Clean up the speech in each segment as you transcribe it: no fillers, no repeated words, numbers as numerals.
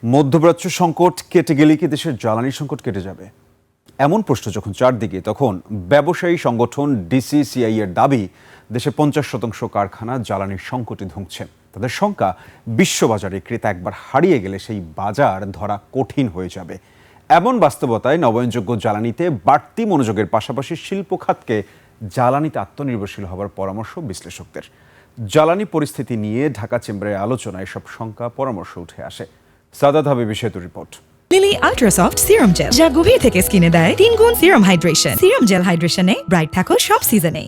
মধ্যপ্রাচ্য সংকট কেটে গেলে কি দেশের জ্বালানি সংকট কেটে যাবে? এমন প্রশ্ন যখন চারদিকে, তখন ব্যবসায়ী সংগঠন ডিসিসিআই এর দাবি, দেশে 50% কারখানা জ্বালানির সংকটে ধুঁকছে। তাদের শঙ্কা, বিশ্ববাজারে ক্রেতা একবার হারিয়ে গেলে সেই বাজার ধরা কঠিন হয়ে যাবে। এমন বাস্তবতায় নবায়নযোগ্য জ্বালানিতে বাড়তি মনোযোগের পাশাপাশি শিল্প খাতকে জ্বালানিতে আত্মনির্ভরশীল হওয়ার পরামর্শ বিশ্লেষকদের। জ্বালানি পরিস্থিতি নিয়ে ঢাকা চেম্বারের আলোচনায় এসব শঙ্কা পরামর্শ উঠে আসে। সাদাত হাবিব বিষয়টি report. Lily ultrasoft serum gel, যা গভীর থেকে স্কিনে দেয় 3 গুণ সিরাম হাইড্রেশন। সিরাম জেল হাইড্রেশনে ব্রাইট থাকো সব সিজনে।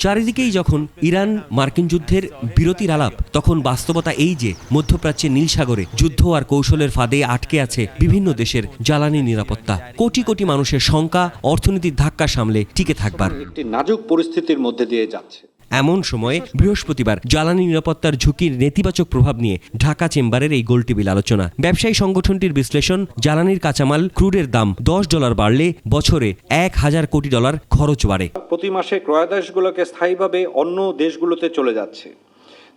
চারিদিকেই যখন ইরান মার্কিন যুদ্ধের বিরতির আলাপ, তখন বাস্তবতা এই যে মধ্যপ্রাচ্যের নীল সাগরে যুদ্ধ আর কৌশলের ফাঁদে আটকে আছে বিভিন্ন দেশের জ্বালানি নিরাপত্তা। কোটি কোটি মানুষের শঙ্কা অর্থনীতির ধাক্কা সামলে টিকে থাকবার একটি নাজুক পরিস্থিতির মধ্যে দিয়ে যাচ্ছে। এমন সময়ে বৃহস্পতিবার জ্বালানি নিরাপত্তার ঝুঁকির নেতিবাচক প্রভাব নিয়ে ঢাকা চেম্বারের এই গোলটেবিল আলোচনা। ব্যবসায়ী সংগঠনটির বিশ্লেষণ, জ্বালানির কাঁচামাল ক্রুডের দাম $10 বাড়লে বছরে $1000 কোটি খরচ বাড়ে। প্রতি মাসে ক্রয়াদেশগুলোকে স্থায়ীভাবে অন্য দেশগুলোতে চলে যাচ্ছে।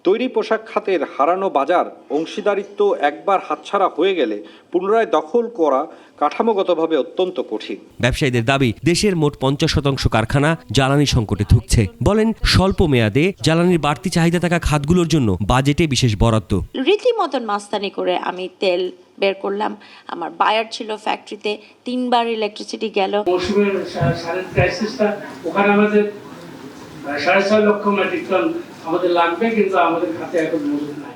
তৈরি পোশাক খাতের হারানো বাজার অংশীদারিত্ব একবার হাতছাড়া হয়ে গেলে পুনরায় দখল করা কাঠামোগতভাবে অত্যন্ত কঠিন। ব্যবসায়ীদের দাবি, দেশের মোট 50% কারখানা জ্বালানি সংকটে ধুঁকছে। বলেন, স্বল্প মেয়াদে জ্বালানির বাড়তি চাহিদা থাকা খাতগুলোর জন্য বাজেটে বিশেষ বরাদ্দ। রীতিমতন মাস্তানি করে আমি তেল বের করলাম। আমার বায়ার ছিল ফ্যাক্টরিতে, 3 বার ইলেকট্রিসিটি গেল। মৌসুমের সারের ক্রাইসিসটা, ওখানে আমাদের 6.5 লক্ষ মেট্রিক টন আমাদের লাগবে, কিন্তু আমাদের খাতে এখন মজুদ নাই।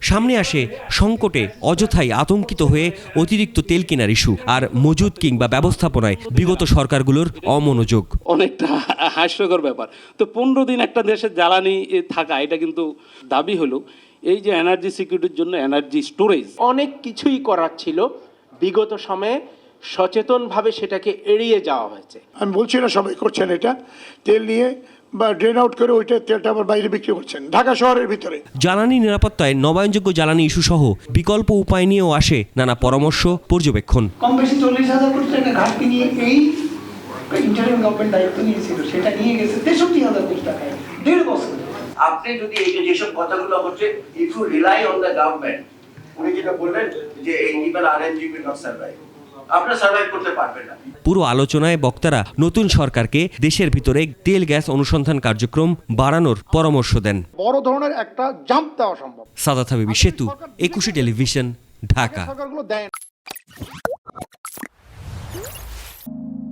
সামনে আসে সংকটে অযথাই আতঙ্কিত হয়ে অতিরিক্ত তেল কেনার ইস্যু আর মজুদ কিংবা ব্যবস্থাপনায় বিগত সরকারগুলোর অমনোযোগ। অনেকটা হাস্যকর ব্যাপার। তো 15 দিন একটা দেশের জ্বালানি থাকা, এটা কিন্তু দাবি হলো এই যে এনার্জি সিকিউরিটির জন্য এনার্জি স্টোরেজ। অনেক কিছুই করার ছিল, বিগত সময়ে সচেতনভাবে সেটাকে এড়িয়ে যাওয়া হয়েছে। আমি বলছি না সবাই করছেন এটা, তেল নিয়ে বা ড্রেন আউট করে ওইটা তেলটা আবার বাইরে বিক্রি করছেন ঢাকা শহরের ভিতরে। জ্বালানি নিরাপত্তায় নবায়নযোগ্য জ্বালানি ইস্যু সহ বিকল্প উপায় নিয়েও আসে নানা পরামর্শ, পর্যবেক্ষণ। কম বেশি 40,000 কোটি টাকা ঘাটতি নিয়ে এই ইন্টারিম গভর্নমেন্ট দায়িত্ব নিয়েছিল, সেটা নিয়ে গেছে 63,000 কোটি টাকায় 1.5 বছর। আপনি যদি এই যেসব কথাগুলো হচ্ছে, if you rely on the government, উনি যেটা বললেন যে এই নিবেল আরএনজি উইল নট সার্ভাইভ, আপনারা সার্ভাইভ করতে পারবেন না। পুরো আলোচনায় বক্তারা নতুন সরকারকে দেশের ভিতরে তেল গ্যাস অনুসন্ধান কার্যক্রম বাড়ানোর পরামর্শ দেন। বড় ধরনের একটা জাম্প দেওয়া সম্ভব। সাদাত হাবিব, সেতু, 21 টেলিভিশন, ঢাকা।